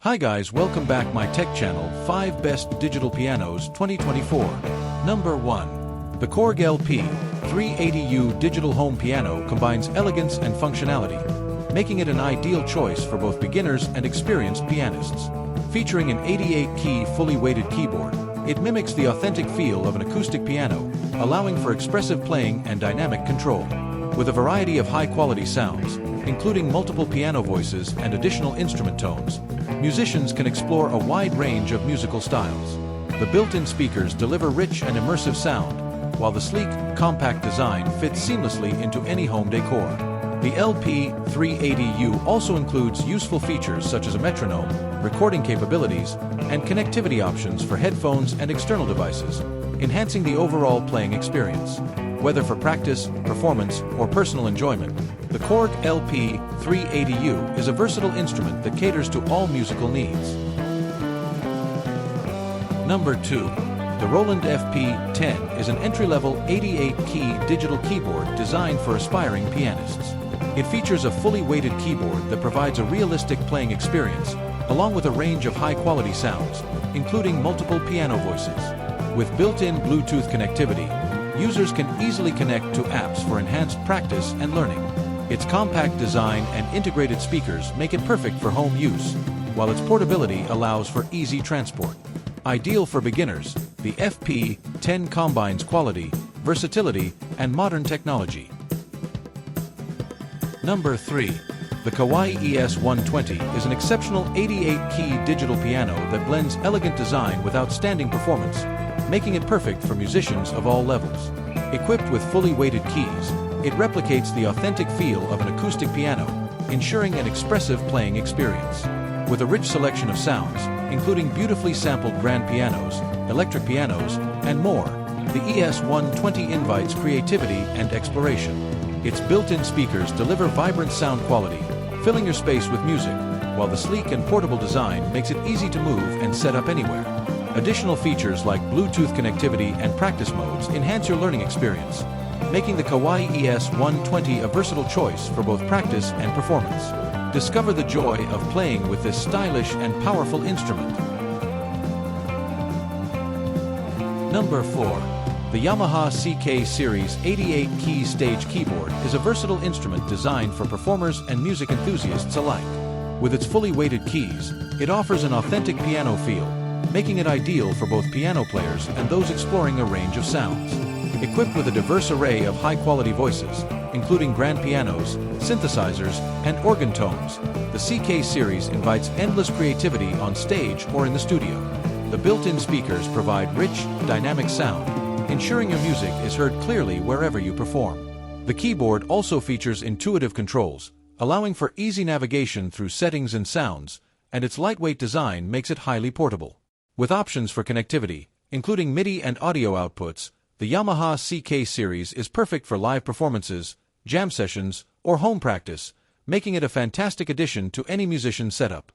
Hi guys, welcome back my tech channel 5 Best Digital Pianos 2024. Number 1. The KORG LP 380U Digital Home Piano combines elegance and functionality, making it an ideal choice for both beginners and experienced pianists. Featuring an 88-key fully weighted keyboard, it mimics the authentic feel of an acoustic piano, allowing for expressive playing and dynamic control. With a variety of high-quality sounds, including multiple piano voices and additional instrument tones, musicians can explore a wide range of musical styles. The built-in speakers deliver rich and immersive sound, while the sleek, compact design fits seamlessly into any home decor. The LP380U also includes useful features such as a metronome, recording capabilities, and connectivity options for headphones and external devices, enhancing the overall playing experience. Whether for practice, performance, or personal enjoyment, the KORG LP380U is a versatile instrument that caters to all musical needs. Number 2. The Roland FP10 is an entry-level 88-key digital keyboard designed for aspiring pianists. It features a fully weighted keyboard that provides a realistic playing experience, along with a range of high-quality sounds, including multiple piano voices. With built-in Bluetooth connectivity, users can easily connect to apps for enhanced practice and learning. Its compact design and integrated speakers make it perfect for home use, while its portability allows for easy transport. Ideal for beginners, the FP10 combines quality, versatility, and modern technology. Number 3. The Kawai ES120 is an exceptional 88-key digital piano that blends elegant design with outstanding performance, making it perfect for musicians of all levels. Equipped with fully weighted keys, it replicates the authentic feel of an acoustic piano, ensuring an expressive playing experience. With a rich selection of sounds, including beautifully sampled grand pianos, electric pianos, and more, the ES120 invites creativity and exploration. Its built-in speakers deliver vibrant sound quality, filling your space with music, while the sleek and portable design makes it easy to move and set up anywhere. Additional features like Bluetooth connectivity and practice modes enhance your learning experience, making the Kawai ES120 a versatile choice for both practice and performance. Discover the joy of playing with this stylish and powerful instrument. Number 4. The Yamaha CK Series 88-key stage keyboard is a versatile instrument designed for performers and music enthusiasts alike. With its fully weighted keys, it offers an authentic piano feel, making it ideal for both piano players and those exploring a range of sounds. Equipped with a diverse array of high-quality voices, including grand pianos, synthesizers, and organ tones, the CK series invites endless creativity on stage or in the studio. The built-in speakers provide rich, dynamic sound, ensuring your music is heard clearly wherever you perform. The keyboard also features intuitive controls, allowing for easy navigation through settings and sounds, and its lightweight design makes it highly portable. With options for connectivity, including MIDI and audio outputs, the Yamaha CK series is perfect for live performances, jam sessions, or home practice, making it a fantastic addition to any musician's setup.